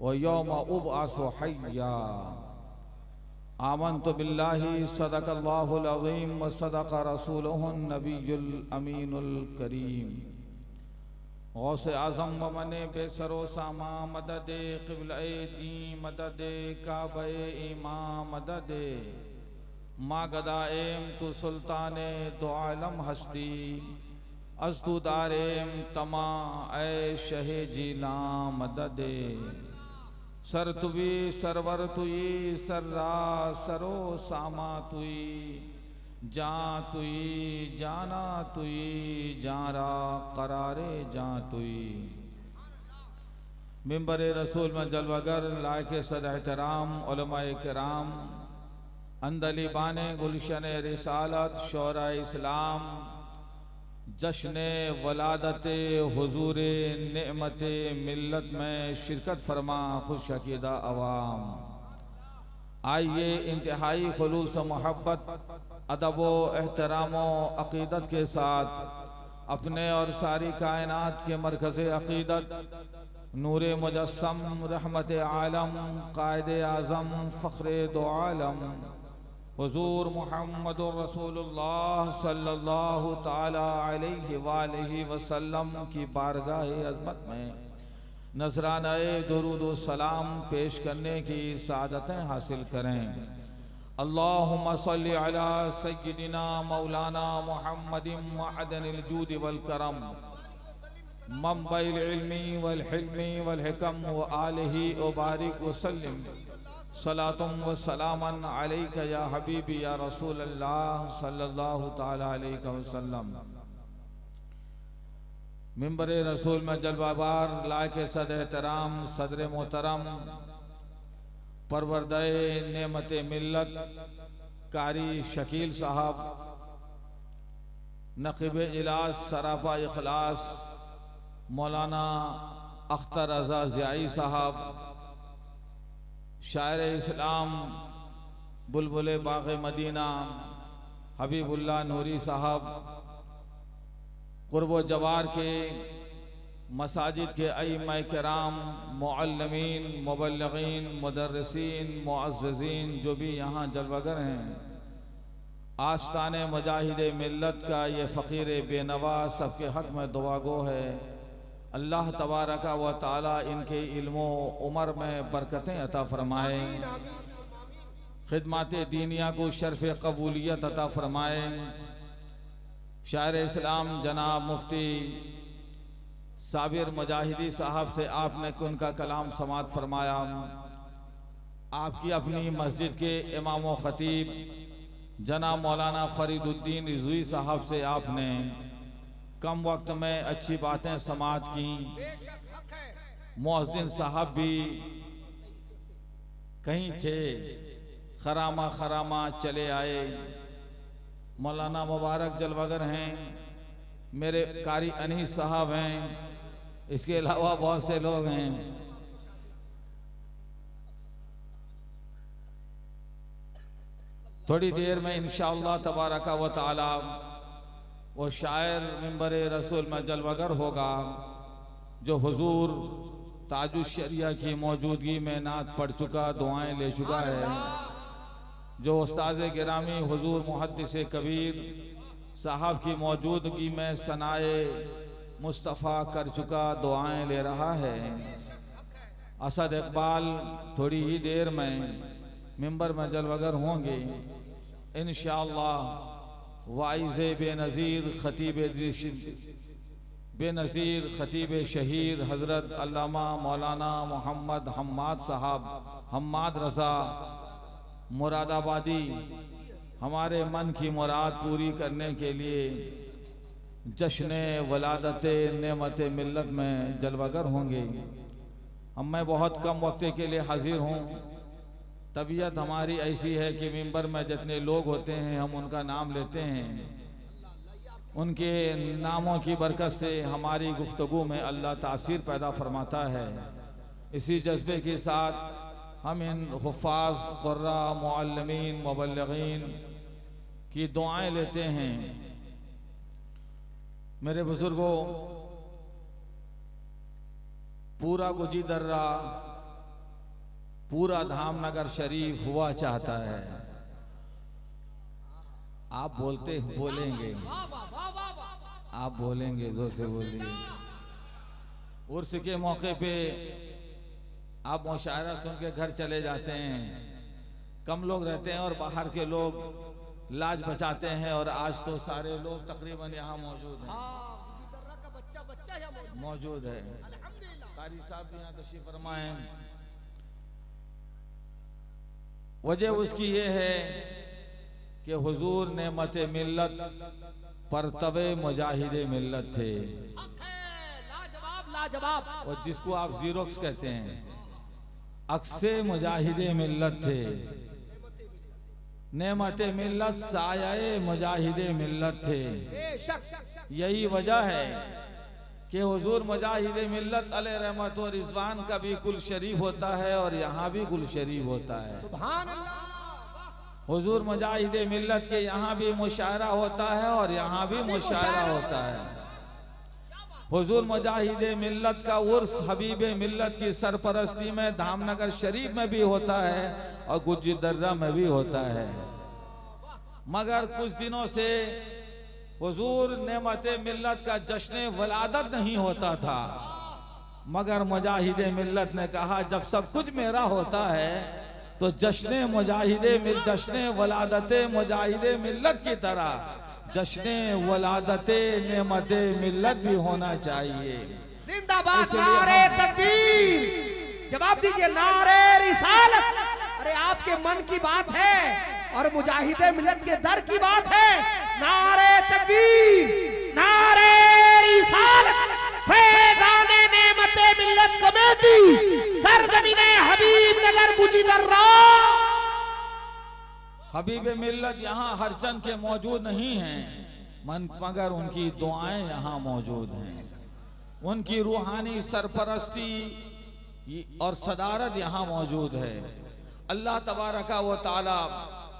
व यौम उबअसु हय्या। आमन्तु बिल्लाहि सदक़ल्लाहुल अज़ीम व सदक़ रसूलुहुन नबियुल अमीनुल करीम। गौसे आज़म व मने बेसरो सामा मददे क़िबले दी मददे काबे इमा मददे मा गदाएम तु सुल्ताने दो आलम हस्ती अस्तु दारेम तमा ए शहे जीला मददे। सर तुवी सरवर तुई सर्रा सरो सामा तुई जा तुई जाना तुई जारा करारे जा तुई। मिंबर रसूल में जलवागर लायक सद एहतराम उलमाए किराम अंदली बाने गुलशन रिसालत शोरा इस्लाम जश्न वलादत हुजूर नेमत मिल्लत में शिरकत फरमा खुश अकीदा अवाम। आइए इंतहाई खुलूस मोहब्बत अदब व एहतराम अक़ीदत के साथ अपने और सारी कायनात के मरकज़ अक़ीदत नूर मुजस्सम रहमत आलम कायदे आज़म फ़ख्रे दो आलम हुज़ूर मुहम्मदुर रसूलुल्लाह सल्लल्लाहु ताला अलैहि वालैहि वसल्लम की बारगाह अज़मत में नज़रानाए दुरूद व सलाम पेश करने की सादतें हासिल करें। अल्लाहुम्मा सल्लि अला सय्यिदिना मौलाना मुहम्मदिन मअदनिल जूद वल करम मंबइल इल्मी वल हिल्मी वल हिकम व आलिहि व बारिक व सल्लिम सलातुम व सलामन अलैका या हबीबी या रसूल अल्लाह सल्लल्लाहु ताला अलैहि वसल्लम। मिंबर रसूल में जलवाबार लायक सद एहतराम सदर मोहतरम परवरदे नेमत मिल्लत कारी शकील साहब नक़ीब इलाज सराफा इखलास मौलाना अख्तर रज़ा ज़ियाई साहब शायर इस्लाम बुलबुल बाग़ मदीना हबीबुल्लाह नूरी साहब क़ुर्ब जवार के मसाजिद के अइम्मा किराम मुअल्लिमीन मुबल्लिगीन मुदर्रिसीन मुअज़्ज़िज़ीन जो भी यहाँ जलवागर हैं आस्ताने मुजाहिद मिल्लत का ये फ़कीर बेनवा सबके हक़ में दुआ गो है। अल्लाह तबारक व ताला इनके इल्मो उमर में बरकतें अता फरमाए, खिदमत दीनिया को शर्फ कबूलियत अता फरमाए। शायर इस्लाम जनाब मुफ्ती साबिर मुजाहिदी साहब से आपने उनका कलाम समात फरमाया। आपकी अपनी मस्जिद के इमाम व ख़तीब जनाब मौलाना फरीदुद्दीन रिज़वी साहब से आपने कम वक्त में अच्छी बातें समात की। मुअज़्ज़िन साहब भी कहीं थे, खरामा खरामा चले आए। मौलाना मुबारक जलवागर हैं, मेरे कारी अनीस साहब हैं, इसके अलावा बहुत से लोग हैं। थोड़ी देर में इंशाअल्लाह तबारक व तआला वो शायर मिंबर रसूल में जलवागर होगा जो हुजूर ताजुश शरिया की मौजूदगी में नात पढ़ चुका, दुआएं ले चुका है, जो उस्ताद गिरामी हुजूर मुहद्दिस कबीर साहब की मौजूदगी में सनाए मुस्तफ़ा कर चुका, दुआएं ले रहा है। असद इकबाल थोड़ी ही देर में मिंबर में जलवागर होंगे इंशाअल्लाह। वाइज़े बेनज़ीर ख़तीब शहीर हज़रत अल्लामा मौलाना मोहम्मद हम्माद साहब हम्माद रज़ा मुरादाबादी हमारे मन की मुराद पूरी करने के लिए जश्न वलादत नेमत मिल्लत में जलवागर होंगे। हम मैं बहुत कम वक्त के लिए हाजिर हूँ। तबीयत हमारी ऐसी है कि मिंबर में जितने लोग होते हैं हम उनका नाम लेते हैं, उनके नामों की बरकत से हमारी गुफ्तगू में अल्लाह तासीर पैदा फरमाता है। इसी जज्बे के साथ हम इन हुफ़ाज़ क़ुर्रा मुअल्लिमीन मुबल्लिगीन की दुआएं लेते हैं। मेरे बुजुर्गों, पूरा गुजी दर्रा पूरा धामनगर शरीफ हुआ चाहता है। आप बोलेंगे, आप बोलेंगे, जोर से बोलिए। उर्स के मौके पे आप मुशायरा सुन के घर चले जाते हैं, कम लोग रहते हैं और बाहर के लोग लाज बचाते हैं, और आज तो सारे लोग तकरीबन यहाँ मौजूद हैं। मौजूद है। कारी साहब भी यहाँ तशरीफ फरमाए। वजह उसकी ये है कि हुजूर नेमत मिल्लत परतवे मुजाहिदे मिल्लत थे। लाजवाब। और जिसको आप जीरोक्स कहते हैं, अक्से मुजाहिदे मिल्लत थे। नेमत मिल्लत साये मुजाहिदे मिल्लत थे। यही वजह है कि हुजूर मुजाहिदे मिल्लत अलैहि रहमत और रिजवान का भी कुल शरीफ होता है और यहाँ भी कुल शरीफ होता है। सुभान अल्लाह। हुजूर मुजाहिदे मिल्लत के यहाँ भी मुशायरा होता है और यहाँ भी मुशायरा होता है। हुजूर मुजाहिदे मिल्लत का उर्स हबीबे मिल्लत की सरपरस्ती में धामनगर शरीफ में भी होता है और गुज्जी दर्रा में भी होता है। मगर कुछ दिनों से हुजूर नेमते मिल्लत का जश्न वलादत नहीं होता था, मगर मुजाहिदे मिल्लत ने कहा जब सब कुछ मेरा होता है तो जश्न वलादते मुजाहिदे मिल्लत की तरह जश्न वलादते नेमते मिल्लत भी होना चाहिए। जिंदाबाद। नारे तकबीर। जवाब दीजिए, नारे रिसालत। अरे आपके मन की बात है और मुजाहिदे मिल्लत के दर की बात है। नारे तकबीर, नारे रिसालत। फैज़ाने नेमते मिल्लत कमेटी, सरजमीने हबीब नगर गुजी दर्रा। हबीब मिल्लत यहाँ हर चंद के मौजूद नहीं हैं, मगर उनकी दुआएं यहाँ मौजूद हैं। उनकी रूहानी सरपरस्ती और सदारत यहाँ मौजूद है। अल्लाह तबारका व तआला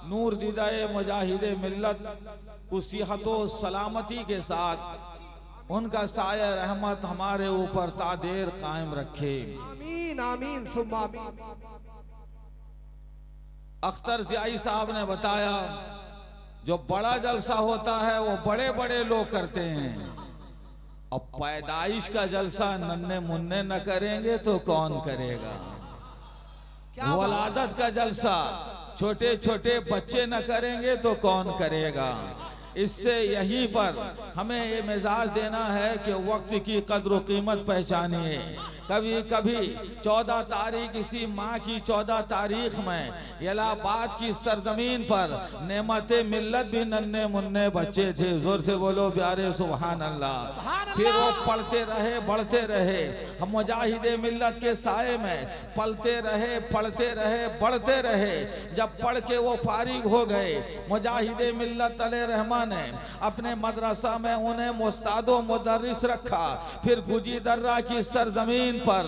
नूर दीदाए मुजाहिदे मिल्लत को सिहतो सलामती के साथ उनका साया रहमत हमारे ऊपर तादेर कायम रखे। आमीन आमीन सुम्मा आमीन। अख्तर ज़ियाई साहब ने बताया जो बड़ा जलसा होता है वो बड़े बड़े लोग करते हैं, और पैदाइश का जलसा नन्हे मुन्ने न करेंगे तो कौन करेगा। वलादत का जलसा छोटे छोटे बच्चे न करेंगे तो कौन करेगा। इससे यहीं पर हमें ये मिजाज देना है कि वक्त की कद्र कीमत पहचानिए। कभी कभी 14 तारीख इसी माह की 14 तारीख में इलाहाबाद की सरजमीन पर नेमते मिल्लत भी नन्हे मुन्ने बच्चे थे। जोर से बोलो प्यारे सुभान अल्लाह। फिर वो पढ़ते रहे, बढ़ते रहे, हम मुजाहिदे मिल्लत के साए में पलते रहे, पढ़ते रहे, बढ़ते रहे। जब पढ़ के वो फारिग हो गए, मुजाहिदे मिल्लत अलैहि रहमान ने अपने मदरसा में उन्हें मुस्तादो मुदर्रिस रखा। फिर गुजी दर्रा की सरजमीन पर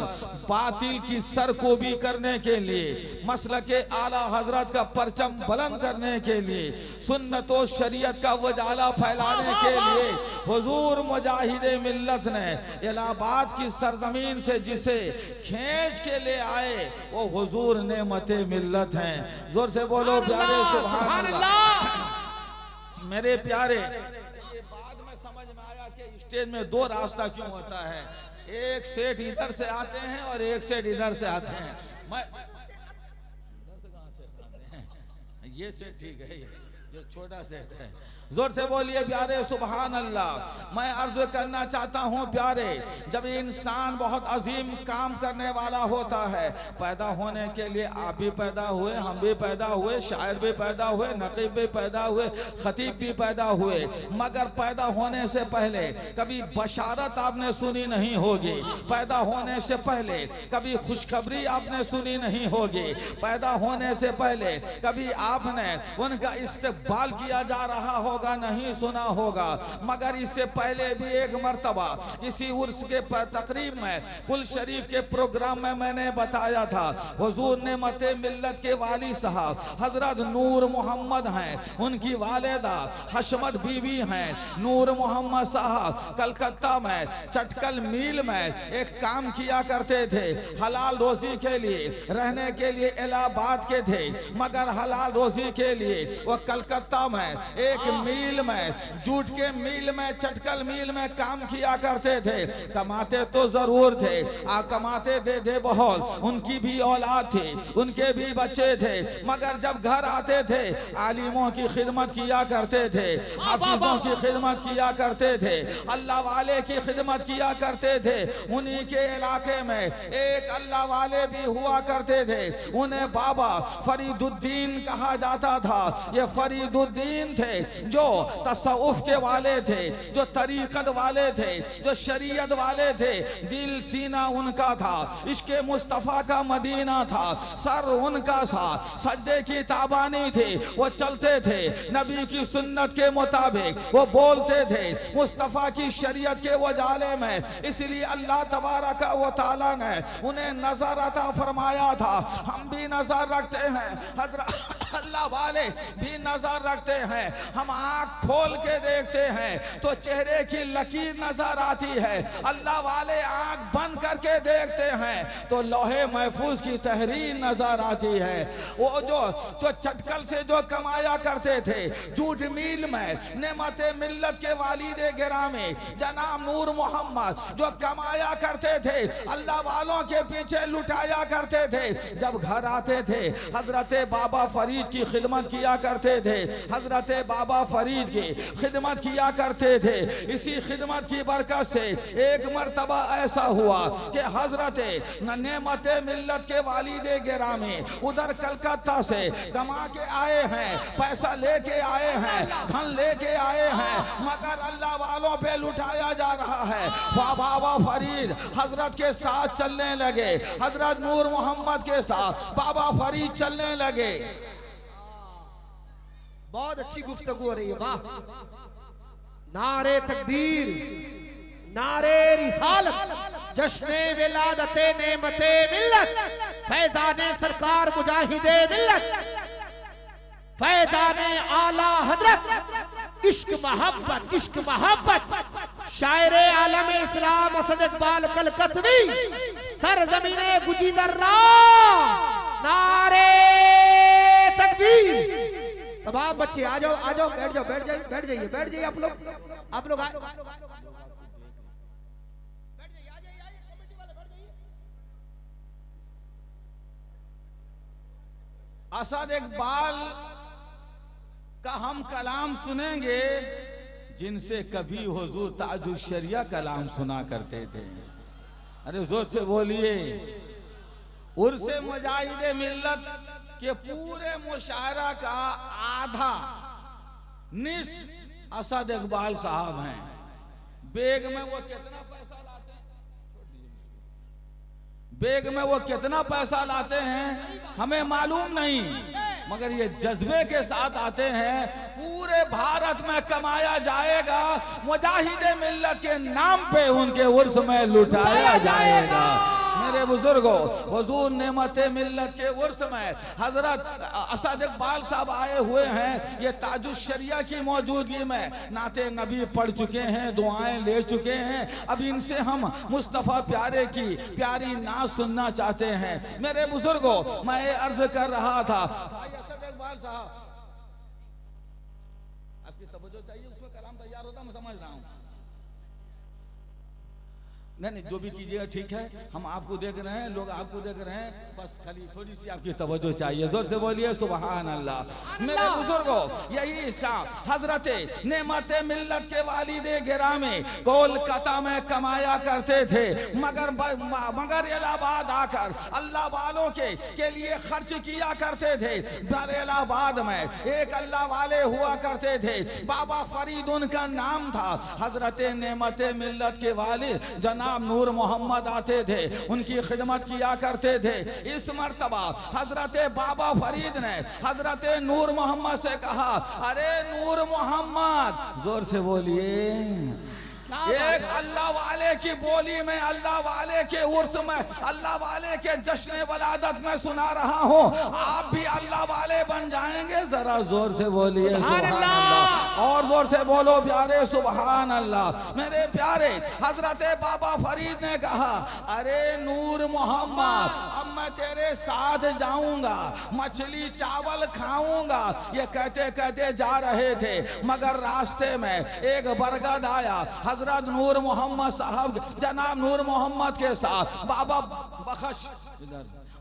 बातिल की सरकोबी करने के लिए, मसलके आला हजरत का परचम बुलंद करने के लिए, सुन्नत और शरीयत का वजाला फैलाने के लिए हुजूर मुजाहिदे मिल्लत ने इलाहाबाद की सरजमीन से जिसे खींच के ले आए वो हुजूर नेमते मिल्लत हैं। जोर से बोलो प्यारे सुभान अल्लाह। मेरे प्यारे, ये बाद में समझ में आया कि स्टेज में दो रास्ता क्यों होता है। एक सेठ इधर से आते हैं और एक सेठ इधर से आते हैं। मैं इधर से कहां से आते हैं? ये सेठ ठीक है, ये छोटा सेठ है। जोर से बोलिए प्यारे सुभान अल्लाह। मैं अर्ज करना चाहता हूँ प्यारे, जब इंसान बहुत अजीम काम करने वाला होता है, पैदा होने के लिए आप भी पैदा हुए, हम भी पैदा हुए, शायर भी पैदा हुए, नकीब भी पैदा हुए, खतीब भी पैदा हुए, मगर पैदा होने से पहले कभी बशारत आपने सुनी नहीं होगी। पैदा होने से पहले कभी खुशखबरी आपने सुनी नहीं होगी। पैदा होने से पहले कभी आपने उनका इस्तकबाल किया जा रहा हो होगा, नहीं सुना होगा, मगर इससे पहले भी एक मर्तबा इसी उर्स के तकरीब में कुल शरीफ के प्रोग्राम में मैंने बताया था, हुजूर ने मते मिल्लत के वाली साहब हजरत नूर मोहम्मद हैं, उनकी वालिदा हशमत बीवी हैं, नूर मोहम्मद साहब कलकत्ता में चटकल मील में एक काम किया करते थे, हलाल रोजी के लिए, रहने के लिए इलाहाबाद के थे, मगर हलाल रोजी के लिए वो कलकत्ता में एक मील में, जूट के मील में, चटकल मील में काम किया करते थे। कमाते तो जरूर थे, कमाते थे बहुत, उनकी भी औलाद थी, उनके भी बच्चे थे, मगर जब घर आते थे आलिमों की खिदमत किया करते थे, हाफिजों की खिदमत किया करते थे, अल्लाह वाले की खिदमत किया करते थे। उन्हीं के इलाके में एक अल्लाह वाले भी हुआ करते थे, उन्हें बाबा फरीदुद्दीन कहा जाता था। ये फरीदुद्दीन थे जो तसव्वुफ के वाले थे, जो तरीकत वाले थे, जो शरीयत वाले थे, दिल सीना उनका था, इश्क़े मुस्तफ़ा का मदीना था, सर उनका सा, सज्जे की ताबानी थी, वो चलते थे नबी की सुन्नत के मुताबिक, वो बोलते थे मुस्तफ़ा की शरीयत के वजाले में, इसलिए अल्लाह तबारक व तआला ने उन्हें नजर अता फरमाया था। हम भी नजर रखते हैं, हज़रत अल्लाह वाले भी नजर रखते हैं। हम आँख खोल के देखते हैं तो चेहरे की लकीर नजर आती है, अल्लाह वाले आँख बंद करके देखते हैं तो लोहे महफूज की तहरीर नजर आती है। वो जो चटकल से जो कमाया करते थे, जूट मील में, नेमते मिल्लत के वालिदे गिरामी जनाब नूर मोहम्मद जो कमाया करते थे, अल्लाह वालों के पीछे लुटाया करते थे, जब घर आते थे हजरत बाबा फरीद की खिदमत किया करते थे, हजरत बाबा फरीद की खिदमत किया करते थे। इसी खिदमत की बरकत से एक मर्तबा ऐसा हुआ कि हजरत नेमते मिल्लत के वालिदे गिरामी उधर कलकत्ता से कमा के आए हैं, पैसा लेके आए हैं, धन लेके आए हैं, मगर अल्लाह वालों पे लुटाया जा रहा है। बाबा फरीद हजरत के साथ चलने लगे, हजरत नूर मोहम्मद के साथ बाबा फरीद चलने लगे। बहुत अच्छी गुफ्तगू हो रही है, वाह। नारे तकबीर, नारे रिसालत, जश्ने विलादते नेमते मिल्लत, फैजाने सरकार मुजाहिदे मिल्लत, फैजाने आला हजरत, इश्क मोहब्बत, इश्क मोहब्बत, शायरे आलम इस्लाम असद इकबाल कलकतवी, सरजमीने गुजीदर्रा, नारे तकबीर। तमाम बच्चे आ जाओ, आ जाओ, बैठ जाओ, बैठ जाइए, बैठ जाइए, बैठ जाइए आप लोग असद इकबाल का हम कलाम सुनेंगे जिनसे कभी हुजूर ताजुश शरिया कलाम सुना करते थे। अरे जोर से बोलिए। उर्से मुजाहिदे मिल्लत के पूरे मुशायरा का आधा निस्फ असद इकबाल साहब हैं। बेग में वो कितना पैसा लाते हैं, बेग में वो कितना पैसा लाते हैं हमें मालूम नहीं, मगर ये जज्बे के साथ आते हैं पूरे भारत में कमाया जाएगा, मुजाहिदे मिल्लत के नाम पे उनके उर्स में लुटाया जाएगा। मेरे बुजुर्गों, हुजूर नेमते मिल्लत के उर्स में हजरत असद इकबाल साहब आए हुए हैं। ये ताजुश शरिया की मौजूदगी में नाते नबी पढ़ चुके हैं, दुआएं ले चुके हैं। अब इनसे हम मुस्तफ़ा प्यारे की प्यारी नाज सुनना चाहते हैं। मेरे बुजुर्गों, मैं अर्ज कर रहा था, असद इकबाल साहब आपकी तवज्जो चाहिए, उसमें कलाम तैयार होता मैं समझ रहा हूँ। नहीं, जो भी कीजिएगा ठीक है, हम आपको देख रहे हैं, लोग आपको देख रहे हैं, बस खाली थोड़ी सी आपकी तवज्जो चाहिए। जोर से बोलिए सुभान अल्लाह। मेरे बुजुर्गों, यही हजरत नेमते मिल्लत के वालिदे गिरामी कोलकाता में कमाया करते थे, मगर इलाहाबाद आकर अल्लाह वालों के लिए खर्च किया करते थे। इलाहाबाद में एक अल्लाह वाले हुआ करते थे, बाबा फरीद उनका नाम था। हजरत नेमते मिल्लत के वालिद जना जनाब नूर मोहम्मद आते थे, उनकी खिदमत किया करते थे। इस मर्तबा हजरत बाबा फरीद ने हजरत नूर मोहम्मद से कहा, अरे नूर मोहम्मद, जोर से बोलिए। एक अल्लाह वाले की बोली में, अल्लाह वाले के उर्स में, अल्लाह वाले के जश्न वलादत में सुना रहा हूँ, आप भी अल्लाह वाले बन जाएंगे। जरा जोर से बोलिए सुभान अल्लाह, और जोर से बोलो प्यारे सुभान अल्लाह। मेरे प्यारे हजरत बाबा फरीद ने कहा, अरे नूर मोहम्मद, अब मैं तेरे साथ जाऊंगा, मछली चावल खाऊंगा। ये कहते कहते जा रहे थे, मगर रास्ते में एक बरगद आया। हजरत नूर मोहम्मद साहब, जनाब नूर मोहम्मद के साथ बाबा बख्श,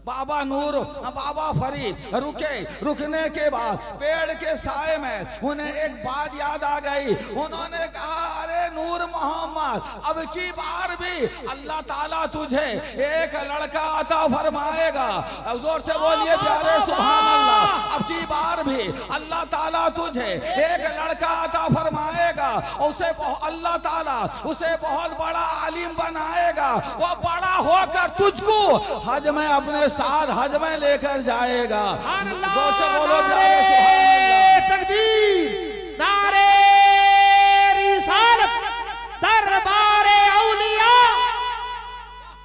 बाबा नूर, बाबा फरीद रुके। रुकने के बाद पेड़ के साए में उन्हें एक बात याद आ गई। उन्होंने कहा, अरे नूर मोहम्मद, अब की बार भी अल्लाह ताला तुझे एक लड़का अता फरमाएगा। अब जोर से बोलिए प्यारे सुभान अल्लाह। अब की बार भी अल्लाह ताला तुझे एक लड़का अता फरमाएगा। उसे अल्लाह ताला उसे बहुत बड़ा आलिम बनाएगा। वो बड़ा होकर तुझको हज में अपने साथ हज में लेकर जाएगा। जोर से बोलो प्यारे सुभान अल्लाह। तकबीर, नारे रिसालत, दरबारे औलिया।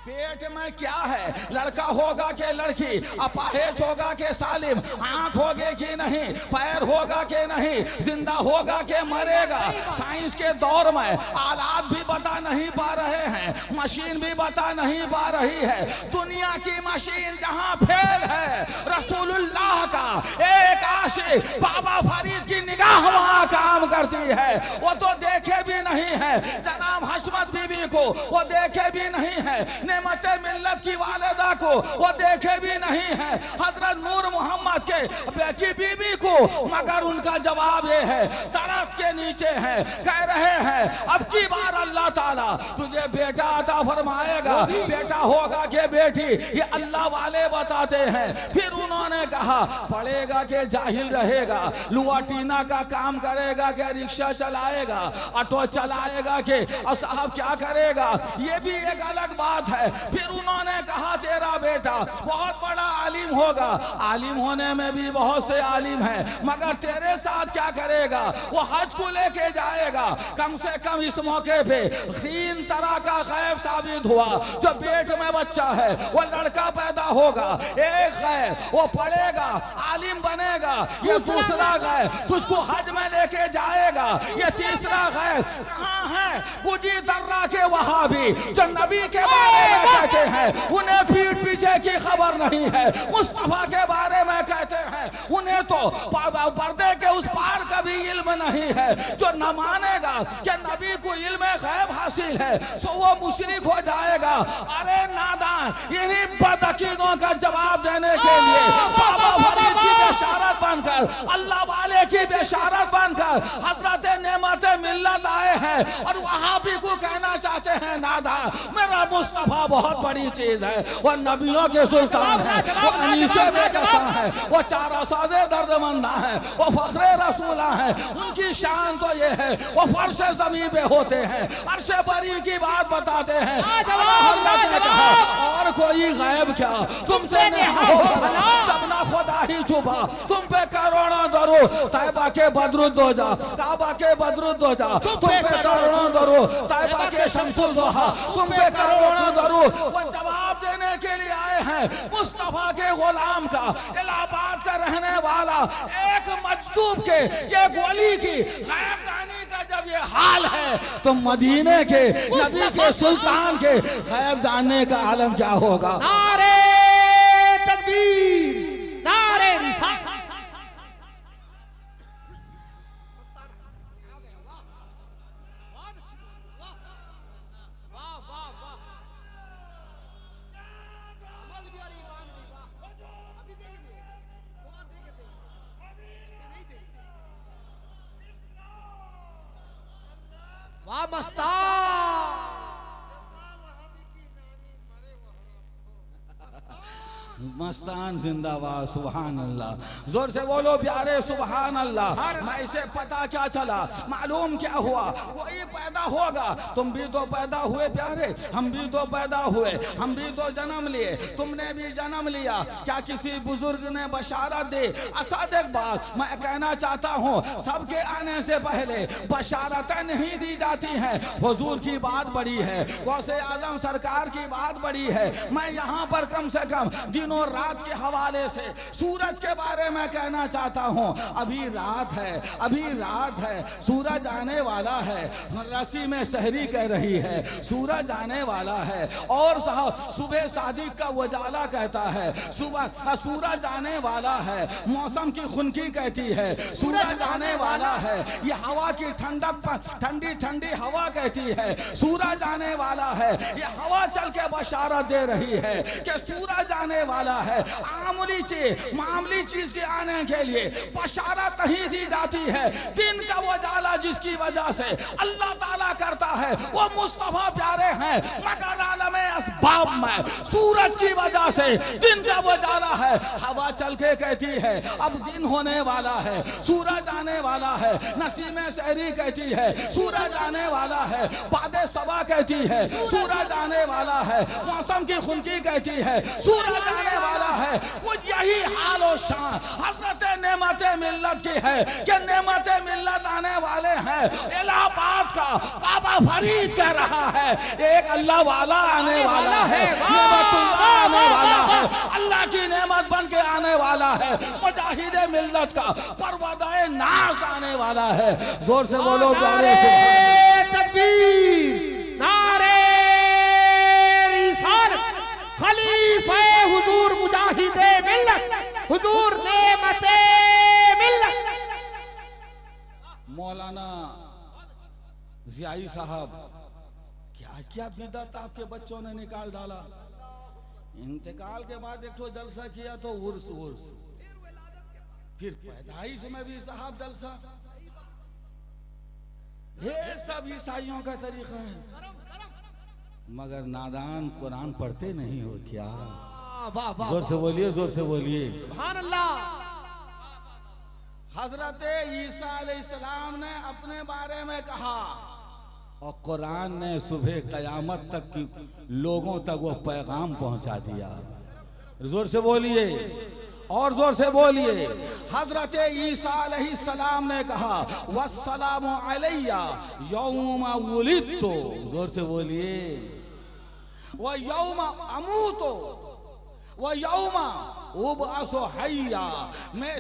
पेट में क्या है, लड़का होगा कि लड़की, अपाहिज होगा कि सालिम, आंख होगी कि नहीं, पैर होगा कि नहीं, जिंदा होगा कि मरेगा। साइंस के दौर में आलात भी बता नहीं पा रहे हैं, मशीन भी बता नहीं पा रही है। दुनिया की मशीन जहां फेल है, रसूलुल्लाह का एक आशिक बाबा फरीद की निगाह वहां काम करती है। वो तो देखे भी नहीं है जनाब हशमत बीबी को, वो देखे भी नहीं है नेमत मिल्लत की वालिदा को, वो देखे भी नहीं है हजरत नूर मोहम्मद के बेटी बीबी को, मगर उनका जवाब ये है, तरफ के नीचे है, कह रहे हैं अब की बार अल्लाह ताला तुझे बेटा अता फरमाएगा। बेटा होगा कि बेटी, ये अल्लाह वाले बताते हैं। फिर उन्होंने कहा, पढ़ेगा कि जाहिल रहेगा, लुआटीना का काम करेगा कि रिक्शा चलाएगा, ऑटो चलाएगा कि साहब क्या करेगा, ये भी एक अलग बात है। फिर उन्होंने कहा, तेरा बेटा बहुत बड़ा आलिम होगा। आलिम होने में भी बहुत से आलिम हैं, मगर तेरे साथ क्या करेगा, वो हज को लेके जाएगा। कम से कम इस मौके पे 3 तरह का गैब साबित हुआ। जो पेट में बच्चा है वो लड़का पैदा होगा, एक गैब वो पढ़ेगा, आलिम बनेगा, ये दूसरा गैब तुझको हज में लेके जाएगा, ये तीसरा गैब कहाँ है, गुजी दर्रा के वहां भी जो नबी के बारे में कहते हैं, उन्हें पीठ पीछे की खबर नहीं है। मुस्तफा के बारे में कहते हैं, उन्हें तो पर्दे के उस पार का भी इल्म नहीं है। जो न मानेगा कि नबी को इल्म गैब हासिल है, सो वो मुशरिक हो जाएगा। अरे नादान, इन्हीं बदअकीदों का जवाब देने के लिए बाबा फरीद की बेशारत बनकर, अल्लाह वाले की बेशारत बनकर हजरत नेमत मिल्लत आए हैं। और वहां भी को कहना चाहते हैं, नादा मेरा मुस्तफा बहुत बड़ी चीज है, वो नबियों के सुल्तान है, वो अनीसे बेकसा है, वो चारा साजे दर्दमंदा है, वो फखरे रसूला है। उनकी शान तो ये है, वो फर्श ज़मीन पे होते हैं, अर्श बरी की बात बताते हैं। ने कहा, और कोई गैब क्या तुमसे नहीं होगा, तब ना खुदा ही छुपा तुम पे करोड़ों दरूद, तैबा के बदरुद हो जा, काबा के बदरुद हो जा, तुम पे करोड़ों दरूद, तैबा के शम्सुल ज़ोहा, तुम पे करोड़ों दरूद। वो जवाब देने के लिए आए हैं मुस्तफा के गुलाम का, इलाहाबाद का रहने वाला एक मजसूब के, ये गोली की गैब दानी का जब ये हाल है, तो मदीने के नबी के सुल्तान के गैब जानने का आलम क्या होगा। नारे तकबीर, नारे रिसालत। वाह मस्तान, मस्तान जिंदाबाद, सुभान अल्लाह, जोर से बोलो प्यारे सुभान अल्लाह। मैं इसे पता क्या चला, मालूम क्या हुआ, कोई पैदा होगा, तुम भी तो पैदा हुए प्यारे, हम भी तो पैदा हुए, हम भी तो जन्म लिए, तुमने भी जन्म लिया। क्या किसी बुजुर्ग ने बशारत दी? असादिक बात मैं कहना चाहता हूँ, सबके आने से पहले बशारतें नहीं दी जाती हैं। हुजूर की बात बड़ी है, गौसे आजम सरकार की बात बड़ी है। मैं यहाँ पर कम से कम दिनों रात के हवाले से सूरज के बारे में कहना चाहता हूँ। अभी रात है, अभी रात है, सूरज आने वाला है। रस्सी में सहरी कह रही है, सूरज आने वाला है। और साहब सुबह सादिक का उजाला कहता है, सुबह सूरज आने वाला है। मौसम की खुनकी कहती है सूरज आने वाला है। ये हवा की ठंडक पर ठंडी ठंडी हवा कहती है सूरज आने वाला है। ये हवा चल के बशारत दे रही है कि सूरज आने वाला है। मामूली चीज के आने के लिए बशारत नहीं दी जाती है। दिन का उजाला जिसकी वजह से अल्लाह ताला करता है वो मुस्तफा प्यारे हैं। मगर आलमे असबाब में सूरज की वजह से दिन का उजाला है। हवा चल के कहती है अब दिन होने वाला है, सूरज आने वाला है। नसीमे सहरी कहती है सूरज आने वाला है। बादे सबा कहती है सूरज आने वाला है। मौसम की खुनकी कहती है सूरज आने वाला है। वो यही हाल और शान हजरत नेमत मिल्लत की है कि नेमत मिल्लत आने वाले हैं। इलाहाबाद का बाबा फरीद कह रहा है एक अल्लाह वाला आने वाला है, नेमतुल्लाह आने वाला है, अल्लाह की नेमत बन के आने वाला है। मुजाहिद मिल्लत का परवदाए नास आने वाला है। जोर से बोलो प्यारे तकबीर, नारे रिसालत, खलीफे हुजूर मुजाहिदे मिल्लत, हुजूर नेमते मिल्लत। मौलाना जियाई साहब क्या क्या बिदअत आपके बच्चों ने निकाल डाला। इंतकाल के बाद एक तो जलसा किया तो उर्स उर्स, फिर पैदाइश में भी साहब जलसा। ये सब ईसाइयों का तरीका है। मगर नादान कुरान पढ़ते नहीं हो क्या? जोर से बोलिए, जोर से बोलिए सुभान अल्लाह। हजरत ईसा अलैहिस्सलाम ने अपने बारे में कहा और कुरान ने सुबह कयामत तक की लोगों तक वो पैगाम पहुंचा दिया। जोर से बोलिए और जोर से बोलिए। हजरत ईसा अलैहिस्सलाम ने कहा वस्सलामु अलैया यौमा वुलिदतु। जोर से बोलिए। व यौमा अमूतु व यौमा उबअसु हय्या। मैं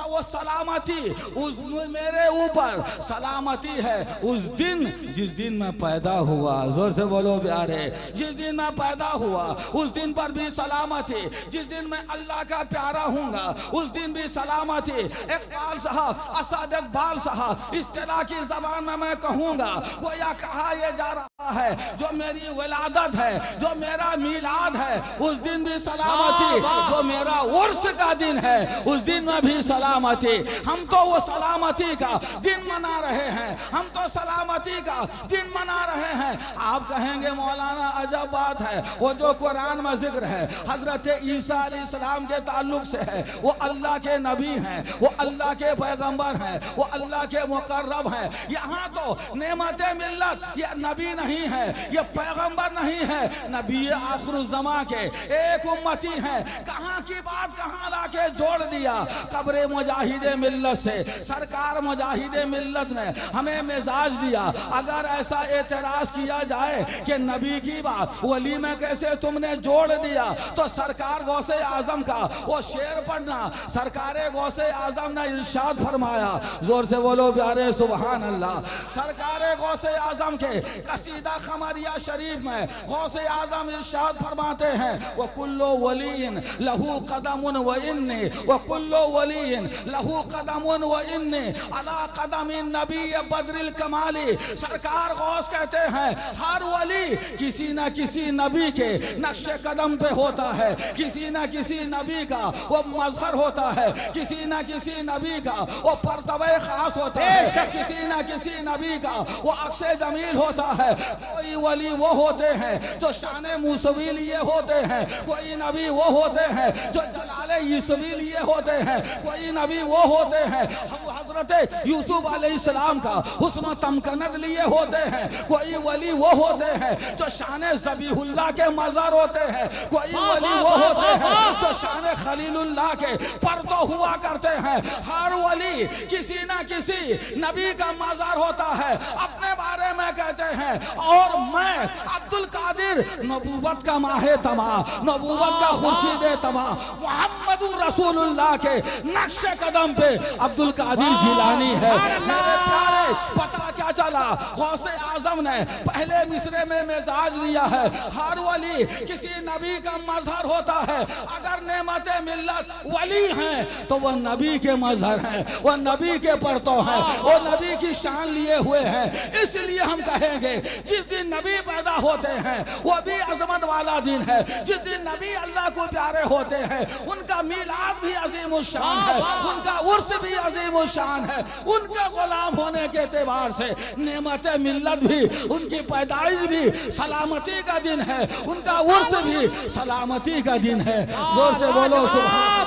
वो सलामती उस मेरे ऊपर सलामती है उस दिन जिस दिन मैं पैदा हुआ। जोर से बोलो प्यारे। जिस दिन मैं पैदा हुआ उस दिन पर भी सलामती। जिस दिन मैं अल्लाह का प्यारा हूँगा उस दिन भी सलामती। इकबाल साहब, असद इकबाल साहब, इस तरह की जबान में मैं कहूँगा गोया कहा यह जा रहा है जो मेरी विलादत है, जो मेरा मिलाद है उस दिन भी सलामती। जो मेरा उर्स का दिन है उस दिन में भी सलामती। हम तो वो सलामती का दिन मना रहे हैं, हम तो सलामती का दिन मना रहे हैं। आप कहेंगे मौलाना अजब बात है, वो जो कुरान में जिक्र है हजरत ईसा अलैहिस्सलाम के ताल्लुक से है। वो अल्लाह के नबी हैं, वो अल्लाह के पैगंबर हैं, वो अल्लाह के मुकर्रब हैं। यहाँ तो नेमत मिल्लत ये नबी नहीं है, ये पैगंबर नहीं है, नबी आखिरुज़्ज़मा के एक उम्मती हैं। कहाँ की बात कहाँ लाके जोड़ दिया। कब्रे मुजाहिदे मिल्लत से सरकार मुजाहिदे मिल्लत ने हमें मिजाज दिया। अगर ऐसा एतराज किया जाए कि नबी की बात वली में कैसे तुमने जोड़ दिया तो सरकार गौसे आजम का वो शेर पढ़ना। सरकार गौसे आजम ने इरशाद फरमाया, जोर से बोलो प्यारे सुभान अल्लाह। सरकार गौसे आजम के कसीदा खमरिया शरीफ में गौसे आजम इरशाद फरमाते हैं वो कुल्लो वलीन लहू कदमुन व इन्नी व कुल्लु वलियिन लहू कदमुन व इन्नी अला कदमिन नबी बद्रिल कमाली। सरकार गौस कहते हैं हर वली किसी न किसी नबी के नक्शे कदम पे होता है, किसी न किसी नबी का वो मजहर होता है, किसी न किसी नबी का वो परतबे खास होता है, किसी न किसी नबी का वो अक्से जमील होता है। कोई वली वो होते हैं जो शान मूसवी लिए होते हैं, कोई नबी वो होते हैं जो जलाले यूसुफी लिए होते हैं, कोई नबी वो होते हैं हजरत यूसुफ अलैहिस्सलाम का हुस्न तमकनत लिए होते हैं, कोई वली वो होते हैं जो शान ज़बीहुल्लाह के मज़ार होते हैं, कोई वली वो होते हैं जो शान खलीलुल्लाह के परतो हुआ करते हैं। हर वली किसी ना किसी नबी का मज़ार होता है। अपने बारे में कहते हैं और मैं अब्दुल कादिर नबूवत का माहे तमा, नबूवत का खुर्शीद तमा, मुहम्मदुर रसूलुल्लाह के नक्शे कदम पे अब्दुल कादिर जिलानी है। मेरे प्यारे पता क्या चला, गौसे आजम ने पहले मिसरे में मिजाज दिया है हर वली किसी नबी का मजहर होता है। अगर नेमत मिल्लत वली हैं तो वह नबी के मजहर हैं, वह नबी के परतों हैं, वो नबी की शान लिए हुए हैं। इसलिए हम कहेंगे जिस दिन नबी पैदा होते हैं वो भी अजमत वाला दिन है। जिस दिन नबी अल्लाह को प्यारे होते हैं उनका मिलाद भी अजीम शान है, उनका उर्स भी अजीम शान है। उनके गुलाम होने के एतबार से नेमत मिल्लत भी, उनकी पैदाइश भी सलामती का दिन है, उनका उर्स भी सलामती का दिन है। जोर से बोलो सुभान।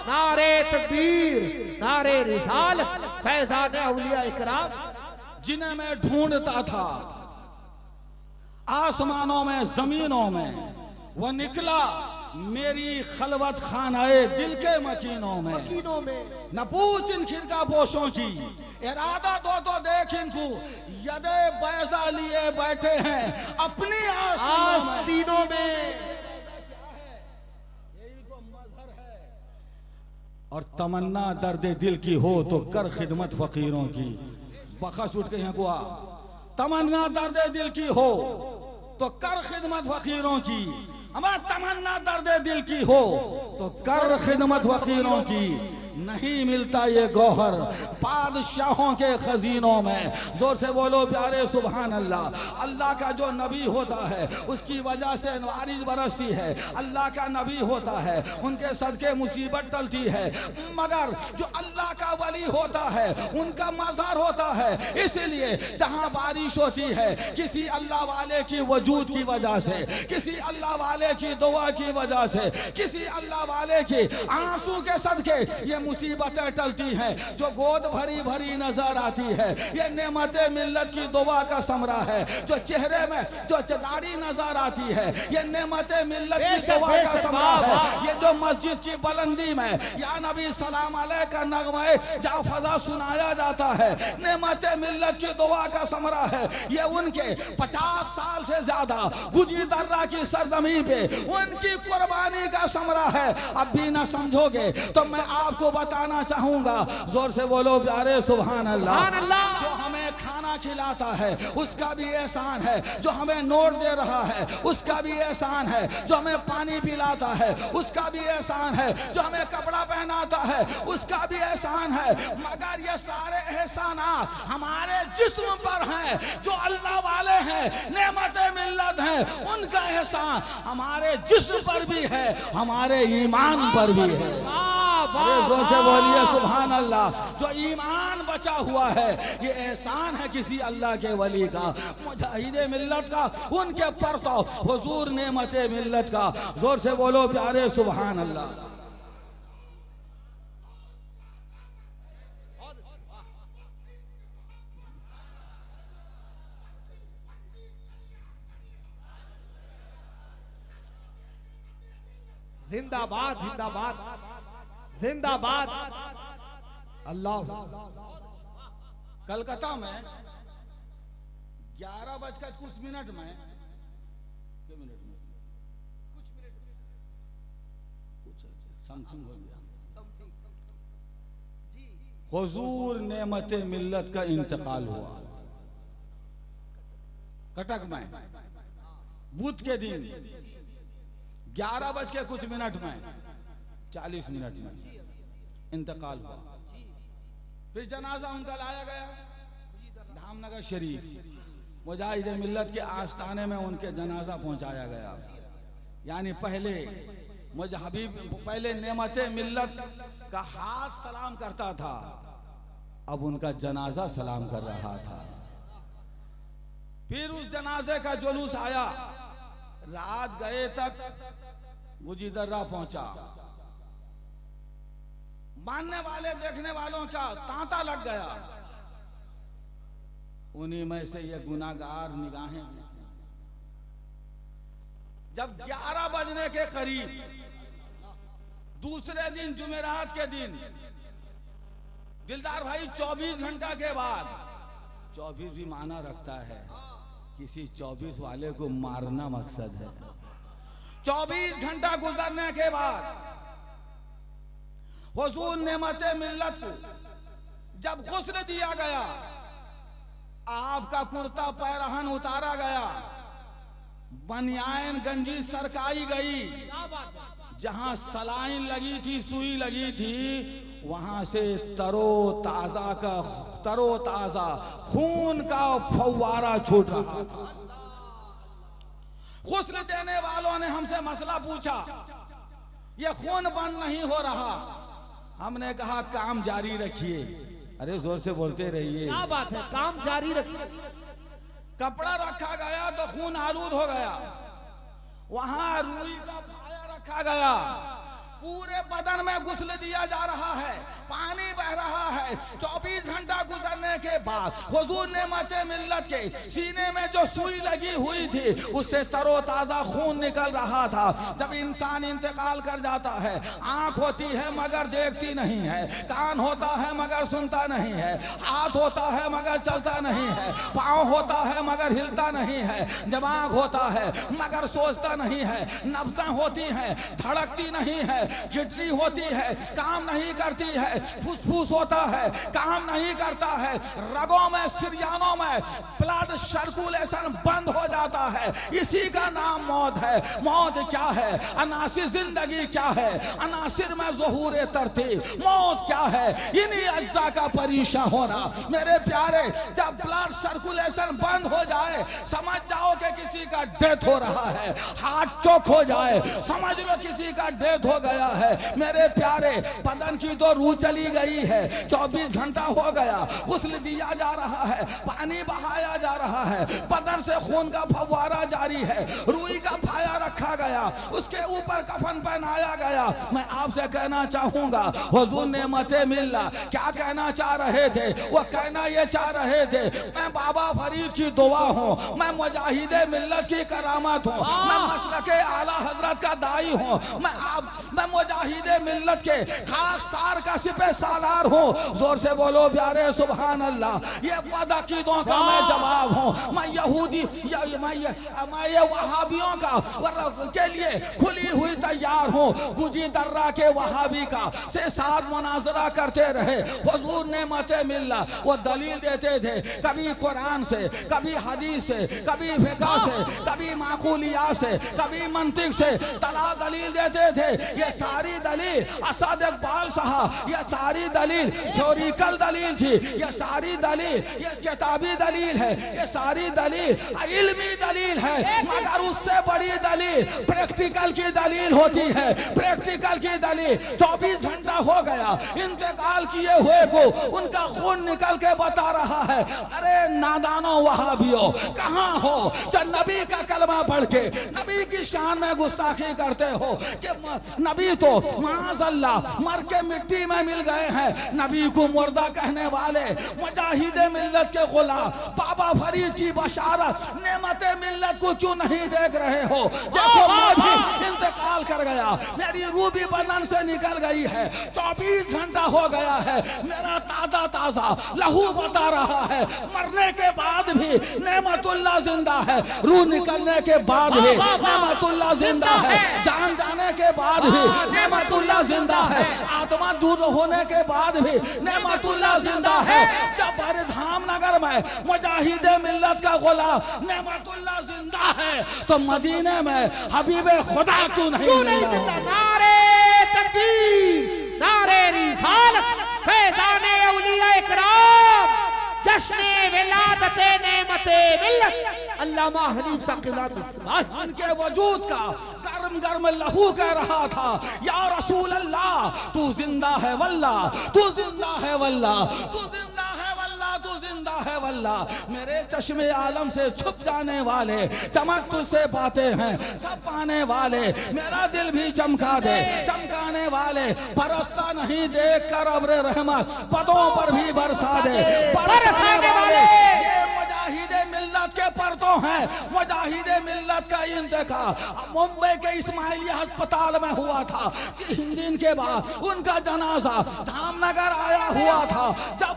नारे तकबीर, नारे रिसाल, फैजान औलिया इकराम। जिन्हें मैं ढूंढता था आसमानों में जमीनों में, वो निकला मेरी खलवत खानाए दिल के मकीनों में। न पूछ इन खिरका पोशों की, इरादा दो देख इनको, यदे बैजा लिए बैठे हैं अपनी आस्तीनों में। यही तो मजहर है। और तमन्ना दर्द दिल की हो तो कर खिदमत फकीरों की। बखस उठ के यहाँ को आ, तमन्ना दर्द दिल की हो तो कर खिदमत फकीरों की। हमारा तमन्ना दर्द दिल की हो तो कर खिदमत फकीरों की। नहीं मिलता ये गौहर बादशाहों के खजीनों में। जोर से बोलो प्यारे सुभान अल्लाह। अल्लाह का जो नबी होता है उसकी वजह से बारिश बरसती है, अल्लाह का नबी होता है उनके सदके मुसीबत टलती है। मगर जो अल्लाह का वली होता है उनका मज़ार होता है। इसलिए जहाँ बारिश होती है किसी अल्लाह वाले की वजूद की वजह से, किसी अल्लाह वाले की दुआ की वजह से, किसी अल्लाह वाले के आंसू के सदके ये मुसीबतें टलती हैं। जो गोद भरी भरी नजर आती है ये नेमते मिल्लत की दुआ का समरा है। जो चेहरे में जो दाढ़ी नजर आती है ये नेमते मिल्लत की दुआ का समरा है। ये जो मस्जिद की बुलंदी में या नबी सलाम अलैह का नगमे जा फजा सुनाया जाता है नेमते मिल्लत की दुआ का समरा है। ये उनके 50 साल से ज्यादा गुजी दर्रा की सरजमी पे उनकी कुर्बानी का समरा है। अब भी ना समझोगे तो मैं आपको बताना चाहूंगा। जोर से बोलो प्यारे सुभान अल्लाह। जो हमें खाना खिलाता है उसका भी एहसान है, जो हमें नोट दे रहा है उसका भी एहसान है, जो हमें पानी पिलाता है उसका भी एहसान है, जो हमें कपड़ा पहनाता है उसका भी एहसान है। मगर ये सारे एहसानात हमारे जिस्म पर हैं। जो अल्लाह वाले हैं नेमत मिल्लत हैं उनका एहसान हमारे जिस्म पर भी है, हमारे ईमान पर भी है। अरे जोर से बोलिए सुभान अल्लाह। जो ईमान बचा हुआ है ये एहसान है किसी अल्लाह के वली का, मुजाहिदे मिल्लत का, उनके परतो हुजूर नेमते मिल्लत का। जोर से बोलो प्यारे सुभान अल्लाह। जिंदाबाद जिंदाबाद जिंदाबाद। अल्लाह। कलकत्ता में 11 कुछ मिनट में समथिंग हो गया हुजूर नेमत मिल्लत का इंतकाल हुआ। कटक में बुध के दिन 11 कुछ मिनट में 40 मिनट में इंतकाल हुआ। फिर जनाजा उनका लाया गया धामनगर शरीफ, मुजाहिद मिल्लत के आस्थाने में उनके जनाजा पहुंचाया गया। यानी पहले पहले नेमत मिल्लत का हाथ सलाम करता था, अब उनका जनाजा सलाम कर रहा था। फिर उस जनाजे का जुलूस आया, रात गए तक गुजीदर्रा पहुंचा। मानने वाले देखने वालों का तांता लग गया। उन्हीं में से ये गुनाहगार निगाहें जब 11 बजने के करीब दूसरे दिन जुमेरात के दिन, दिलदार भाई 24 घंटा के बाद, 24 भी माना रखता है, किसी 24 वाले को मारना मकसद है। 24 घंटा गुजरने के बाद हुजूर नेमते मिल्लत को जब गुस्ल दिया गया, आपका कुर्ता पैरहन उतारा गया, बनियान गंजी सरकाई गई, जहां सलाइन लगी थी, सुई लगी थी, वहां से तरोताजा खून का फव्वारा छूट रहा था। गुस्ल देने वालों ने हमसे मसला पूछा, ये खून बंद नहीं हो रहा। हमने कहा काम जारी रखिए। अरे जोर से बोलते रहिए। क्या बात है, काम जारी रखिए। कपड़ा रखा गया तो खून आलूद हो गया। वहां रुई का फाया रखा गया, पूरे बदन में गुस्ल दिया जा रहा है, पानी बह रहा है। 24 घंटा गुजरने के बाद हुजूर नेमते मिल्लत के सीने में जो सुई लगी हुई थी, उससे तरोताजा खून निकल रहा था। जब इंसान इंतकाल कर जाता है, आंख होती है मगर देखती नहीं है, कान होता है मगर सुनता नहीं है, हाथ होता है मगर चलता नहीं है, पाँव होता है मगर हिलता नहीं है, दिमाग होता है मगर सोचता नहीं है, नब्ज़ें होती हैं धड़कती नहीं है, गिटरी होती है काम नहीं करती है, फुसफुस होता है काम नहीं करता है, रगों में सिरयानों में ब्लड सर्कुलेशन बंद हो जाता है। इसी का नाम मौत है। मौत क्या है? अनासिर जिंदगी क्या है? अनासिर में ज़ुहूर तरतीब। मौत क्या है? इन्हीं अज्जा का परीक्षा होना। मेरे प्यारे, जब ब्लड सर्कुलेशन बंद हो जाए, समझ जाओ कि किसी का डेथ हो रहा है। हार्ट चोक हो जाए, समझ लो किसी का डेथ हो गया है। मेरे प्यारे, बदन की तो रूह चली गई है। 24 घंटा हो गया, गुस्ल दिया जा रहा है, पानी बहाया जा रहा है, बदन से खून का फव्वारा जारी है, रूई का फाया रखा गया, उसके ऊपर कफन पहनाया गया। मैं आपसे कहना चाहूंगा, हुजूर नेमते मिल्ला क्या कहना चाह रहे थे? वो कहना ये चाह रहे थे, मैं बाबा फरीद की दुआ हूँ, मैं मुजाहिदे मिल्लत की करामत हूँ, मैं मसलके आला हजरत का दाई हूँ, मैं मुजाहिदे मिल्लत के खाकसार का सिपे सालार हूँ। जोर से बोलो प्यारे सुभान अल्लाह। ये बदअकीदों का मैं जवाब हूँ। मैं यहूदी मैं ये वहाबियों का के लिए खुली हुई तैयार हूँ। गुजी दर्रा के वहाबी का से साथ मुनाजरा करते रहे। हुजूर नेमते मिल्ला वो दलील देते थे, कभी कुरान से, कभी हदीस से, कभी फिक़ह से, कभी माकूलिया से, कभी मंतिक से तला दलील देते थे। ये सारी दलील असद इकबाल साहब, ये सारी दलील थ्योरिकल दलील थी, ये सारी दलील ये किताबी दलील है, ये सारी दलील इल्मी दलील है। मगर उससे बड़ी दलील प्रैक्टिकल की दलील होती है। प्रैक्टिकल की दलील 24 घंटा हो गया इंतकाल किए हुए को, उनका खून निकल के बता रहा है। अरे नादानो वहाबियो कहाँ हो जो नबी का कलमा पढ़ के नबी की शान में गुस्ताखी करते हो कि नबी तो माज़अल्लाह मर के मिट्टी में मिल गए हैं। नबी को मुर्दा कहने वाले मुजाहिदे मिल्लत के गुलाम बाबा फरीद की बशारत नेमते मिल्लत को क्यों नहीं देख रहे हो? देखो मैं भी इंतकाल कर गया, मेरी रूह भी बदन से निकल गई है। 24 घंटा हो गया है, मेरा ताजा ताजा लहू बता रहा है। मरने के बाद भी नेमतुल्लाह जिंदा है, रूह निकलने के बाद भी नेमतुल्लाह जिंदा है, जान जाने के बाद भी नेमतुल्लाह जिंदा है, आत्मा दूर होने के बाद भी नेमतुल्लाह जिंदा है। जब धामनगर में मुजाहिदे मिल्लत का गुलाम नेमतुल्लाह जिंदा है, तो मदीने में हबीबे खुदा क्यों नहीं जिंदा? नारे तकबीर। नेमते मिल्लत अल्लामा हनीफ सा किला मिसबाह। उनके वजूद का गर्म गर्म लहू कह रहा था, या रसूल अल्लाह तू जिंदा है वल्लाह, तू जिंदा है वल्लाह, तू जिंदा है वल्लाह, तू जिंदा है वल्लाह। मेरे चश्मे आलम से छुप जाने वाले, चमक तुझसे पाते हैं सब पाने वाले, मेरा दिल भी चमका दे चमकाने वाले, बरसता नहीं देख कर अब्र रहमत पदों पर भी बरसा दे बरसाने वाले। ये मुजाहिदे मिल्लत के परतों हैं, मुजाहिदे मिल्लत का इंतका मुंबई के इस्माइलिया अस्पताल में हुआ था। 3 दिन के बाद उनका जनाजा धामनगर आया हुआ था। जब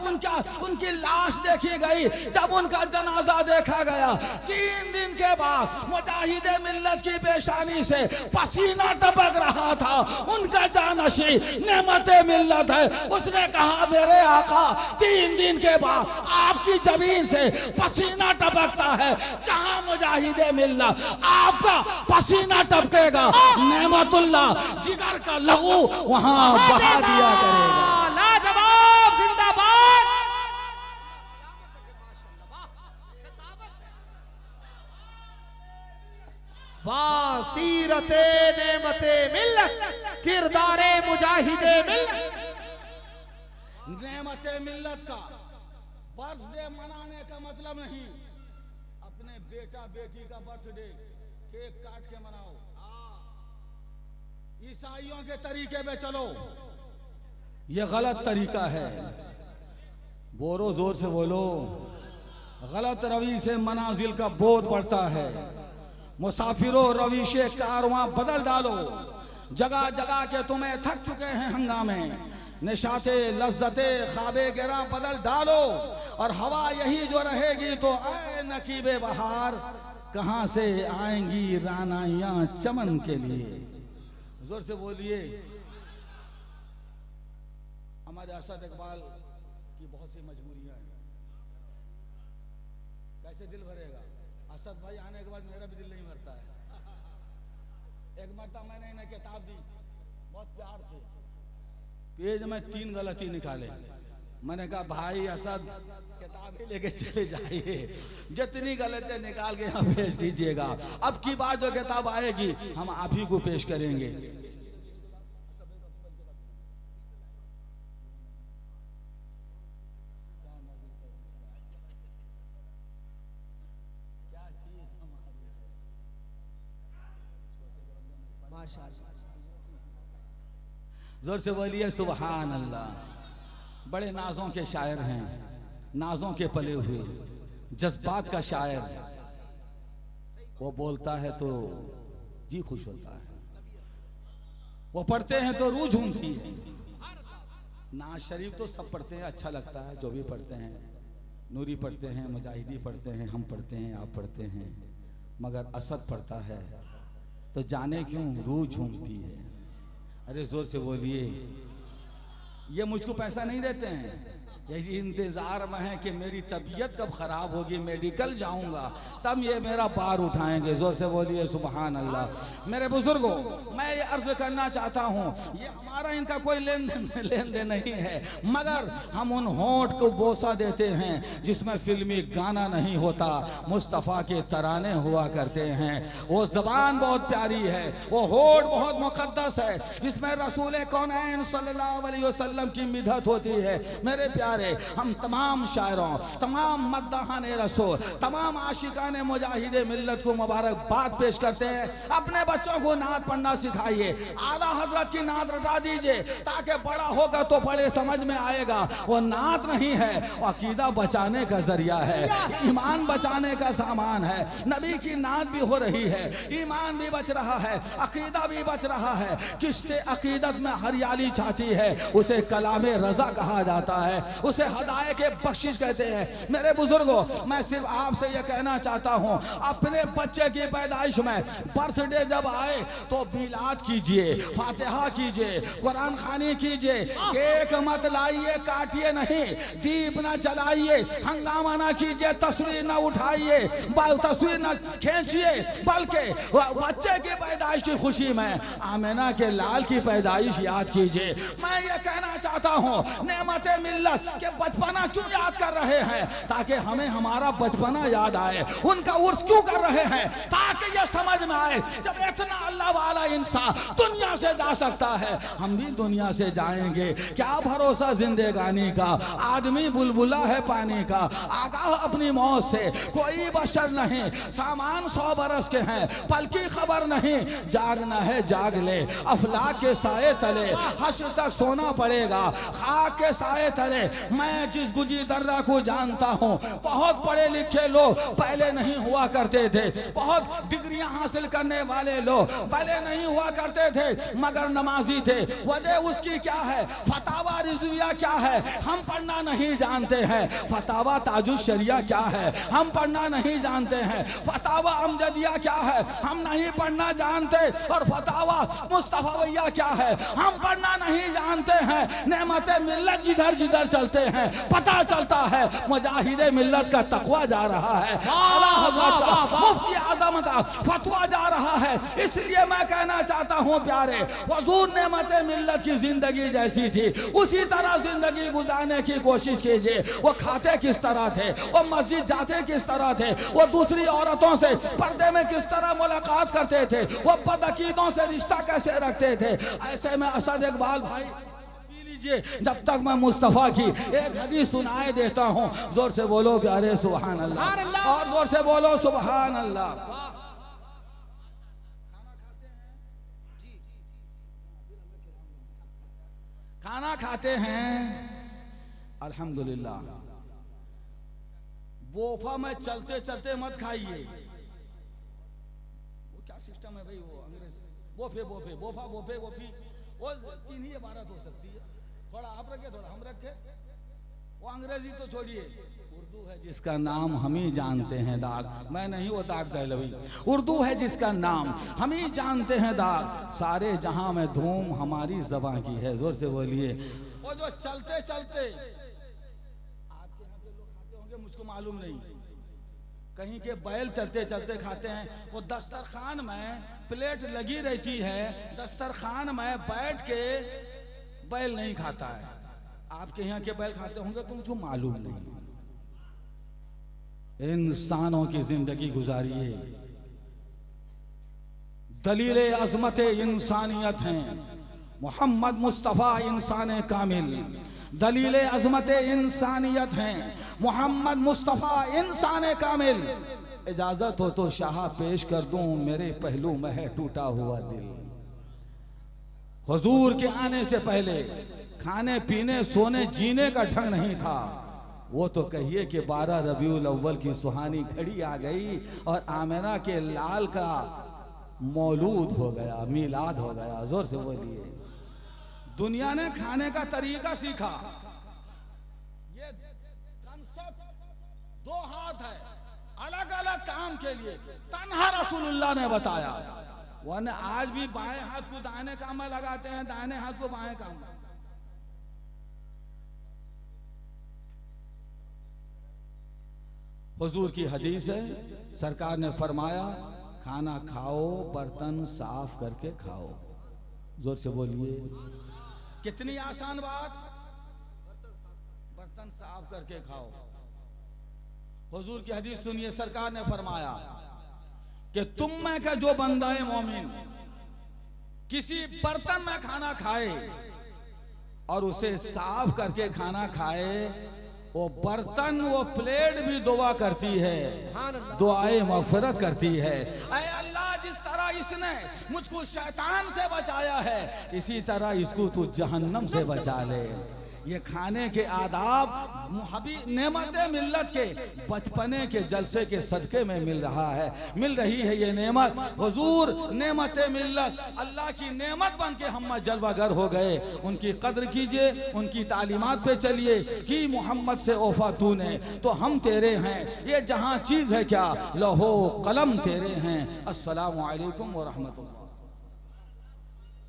उनकी लाश देखी गई, जब उनका जनाजा देखा गया, 3 दिन के बाद मुजाहिदे मिल्लत की पेशानी से पसीना टपक रहा था। उनका जानशी नेमते मिल्लत है। उसने कहा मेरे आका 3 दिन के बाद आपकी जमीन से पसीना टपकता है, जहां मुजाहिदे मिल्लत आपका पसीना टपकेगा, नेमतुल्लाह जिगर का लहू वहां बहा दिया करेगा। लाजवाब, जिंदाबाद। वाह सीरते नेमते मिल्लत, किरदारे मुजाहिदे मिल्लत। नेमते मिल्लत का बर्थडे मनाने का मतलब नहीं अपने बेटा बेटी का बर्थडे केक काट के मनाओ, ईसाइयों के तरीके पे चलो, ये गलत तरीका है। बोलो जोर से बोलो। गलत रवि से मनाजिल का बोध बढ़ता है। मुसाफिरों रविशे कारवां बदल डालो। जगह जगह के तुम्हें थक चुके हैं हंगामे, निशाते लज्जते ख्वाबे गिरा बदल डालो। और हवा यही जो रहेगी तो आए नकीबे बहार, कहां से आएंगी रानाइयां चमन के लिए। जोर से बोलिए। हमारे असद इकबाल की बहुत सी मजबूरियां हैं, कैसे दिल भरेगा। असद भाई आने के बाद मेरा भी दिल नहीं भरता है। एक मरतबा मैंने इन्हें किताब दी बहुत प्यार से, पेज में 3 गलती निकाले। मैंने कहा भाई असद किताबें लेके चले जाइए, जितनी गलतियां निकाल के यहाँ भेज दीजिएगा। अब की बात जो किताब आएगी हम आप ही को पेश करेंगे। जोर से बोलिए सुभान अल्लाह। बड़े नाजों के शायर हैं, नाजों के पले हुए, जज्बात का शायर। वो बोलता है तो जी खुश होता है, वो पढ़ते हैं तो रूह झूमती है। नाज शरीफ तो सब पढ़ते हैं, अच्छा लगता है जो भी पढ़ते हैं। नूरी पढ़ते हैं, मुजाहिदी पढ़ते हैं, हम पढ़ते हैं, आप पढ़ते हैं। मगर असद पढ़ता है तो जाने क्यों रूह झूमती है। अरे जोर से बोलिए। ये मुझको पैसा नहीं देते हैं, यही इंतजार में है कि मेरी तबीयत कब खराब होगी, मेडिकल जाऊंगा तब ये मेरा बार उठाएंगे। जोर से बोलिए सुभान अल्लाह। मेरे बुजुर्गों, मैं ये अर्ज करना चाहता हूँ, ये हमारा इनका कोई लेन देन नहीं है, मगर हम उन होंठ को बोसा देते हैं जिसमें फिल्मी गाना नहीं होता, मुस्तफ़ा के तराने हुआ करते हैं। वो ज़बान बहुत प्यारी है, वो होंठ बहुत मुक़द्दस है, जिसमें रसूल कौनैन सल्लल्लाहु अलैहि वसल्लम की मिदहत होती है। मेरे प्यारे, हम तमाम शायरों, तमाम मद्दाहान रसूल, तमाम आशिकान मुजाहिदे मिल्लत को मुबारकबाद पेश करते हैं। अपने बच्चों को नात पढ़ना सिखाइए, आला हजरत की नात रटा दीजिए, ताकि बड़ा होगा तो बड़े समझ में आएगा। वो नात नहीं है, वो अकीदा बचाने का जरिया है, ईमान बचाने का सामान है। नबी की नात भी हो रही है, ईमान भी बच रहा है, अकीदा भी बच रहा है। किस्ते अकीदत में हरियाली छाती है, उसे कलामे रजा कहा जाता है, उसे हदायत के बख्शिश कहते हैं। मेरे बुजुर्गों, मैं सिर्फ आपसे यह कहना चाहता हूं, अपने बच्चे की पैदाइश में बर्थडे जब आए तो मिलाद कीजिए, फातिहा कीजिए, कुरान खानी कीजिए, केक मत लाइए, काटिए नहीं, दीप न जलाइए, हंगामा न कीजिए, तस्वीर न उठाइए, तस्वीर न खींचिए, बल्कि बच्चे की पैदाइश की खुशी में आमिना के लाल की पैदाइश याद कीजिए। मैं ये कहना चाहता चाहता हूँ नेमत मिल्लत के बचपना क्यों याद कर रहे हैं, ताकि हमें हमारा बचपना याद आए। उनका उर्स क्यों कर रहे हैं, ताकि ये समझ में आए जब इतना अल्लाह वाला इंसान दुनिया से जा सकता है, हम भी दुनिया से जाएंगे। क्या भरोसा जिंदगानी का, आदमी बुलबुला है पानी का, आगाह अपनी मौत से कोई बशर नहीं। सामान 100 बरस के हैं, पल की खबर नहीं, जागना है जाग ले अफलाक के साए तले, हश्र तक सोना पड़ेगा खाक के साए तले। मैं जिस गुजी दर्रा को जानता हूँ, बहुत पढ़े लिखे लोग पहले नहीं हुआ करते थे, बहुत डिग्रियां हासिल करने वाले लोग पहले नहीं हुआ करते थे, मगर नमाजी थे। वजह उसकी क्या है, फतावा रिजविया क्या है, हम पढ़ना नहीं जानते हैं। फतावा ताजुश शरिया क्या है, हम पढ़ना नहीं जानते हैं। फतावा अमजदिया क्या है, हम नहीं पढ़ना जानते। और फतावा मुस्तफाविया क्या है, हम पढ़ना नहीं जानते हैं। नेमत मिल्लत जिधर जिधर चलते हैं पता चलता है मुजाहिदे मिल्लत का तकवा जा रहा है, आला हज़रत का मुफ्ती आज़म का फतवा जा रहा है। इसलिए मैं कहना चाहता हूँ प्यारे, हुजूर नेमत मिल्लत की जिंदगी जैसी थी उसी तरह जिंदगी गुजारने की कोशिश कीजिए। वो खाते किस तरह थे, वो मस्जिद जाते किस तरह थे, वो दूसरी औरतों से पर्दे में किस तरह मुलाकात करते थे, वो बदअकीदों से रिश्ता कैसे रखते थे। ऐसे में असद इकबाल भाई जब तक मैं मुस्तफा की एक हदीस सुनाए देता हूँ, जोर से बोलो प्यारे सुभान अल्लाह, और जोर से बोलो सुभान अल्लाह। खाना खाते हैं अल्हम्दुलिल्लाह, बोफा में चलते चलते मत खाइए। वो क्या सिस्टम है भाई, वो अंग्रेज बोफे बोफे बोफा बोफे बोफी, वो 3 ही इबारत हो सकती है। थोड़ा आप रखे थोड़ा हम रखे, वो अंग्रेजी तो छोड़िए, उर्दू है जिसका नाम हम ही जानते हैं दाग, मैं नहीं वो दाग दहलवी, उर्दू है जिसका नाम हम ही जानते हैं दाग। सारे जहां में धूम हमारी ज़बान की है, जोर से बोलिए। वो जो चलते चलते आपके यहाँ पे लोग खाते होंगे, मुझको मालूम नहीं, कहीं के बैल चलते चलते खाते हैं। वो दस्तरखान में प्लेट लगी रहती है, दस्तरखान में बैठ के बैल नहीं खाता है। आपके यहाँ के बैल खाते होंगे तो मुझको मालूम नहीं। इंसानों की जिंदगी गुजारिए, दलीले अजमत इंसानियत हैं मोहम्मद मुस्तफ़ा इंसान कामिल, दलीले अजमत इंसानियत हैं मोहम्मद मुस्तफ़ा इंसान कामिल। इजाजत हो तो शाह पेश कर दूं मेरे पहलू में है टूटा हुआ दिल। हुजूर के आने से पहले खाने पीने सोने जीने का ढंग नहीं था। वो तो कहिए कि 12 रबीउल अव्वल की सुहानी घड़ी आ गई और आमिना के लाल का मौलूद हो गया, मिलाद हो गया। जोर से बोलिए। दुनिया ने खाने का तरीका सीखा, ये कंसेप्ट 2 हाथ है अलग अलग काम के लिए, तन्हा रसूलुल्लाह ने बताया। वरना आज भी बाएं हाथ को दाहिने काम में लगाते हैं, दाहिने हाथ को बाएं काम में। हुजूर की हदीस है, सरकार ने फरमाया खाना खाओ बर्तन साफ करके खाओ। जोर से बोलिए। कितनी आसान बात, बर्तन साफ करके खाओ। हुजूर की हदीस सुनिए, सरकार ने फरमाया कि तुम में का जो बंदा है मोमिन किसी बर्तन में खाना खाए और उसे साफ करके खाना खाए, वो बर्तन वो प्लेट भी दुआ करती है, दुआए मग़फ़िरत करती है। ऐ अल्लाह, जिस तरह इसने मुझको शैतान से बचाया है, इसी तरह इसको तू जहन्नम से बचा ले। ये खाने के आदाब मुहब्बी नेमत मिल्लत के बचपने के जलसे के सदके में मिल रहा है, मिल रही है ये नेमत। हुजूर नेमत मिल्लत अल्लाह की नेमत बन के हम जलवागर हो गए। उनकी कद्र कीजिए, उनकी तालीमात पे चलिए कि मोहम्मद से ओफा तूने तो हम तेरे हैं। ये जहां चीज है क्या, लौहो कलम तेरे हैं। अस्सलामु अलैकुम व रहमतुल्लाह।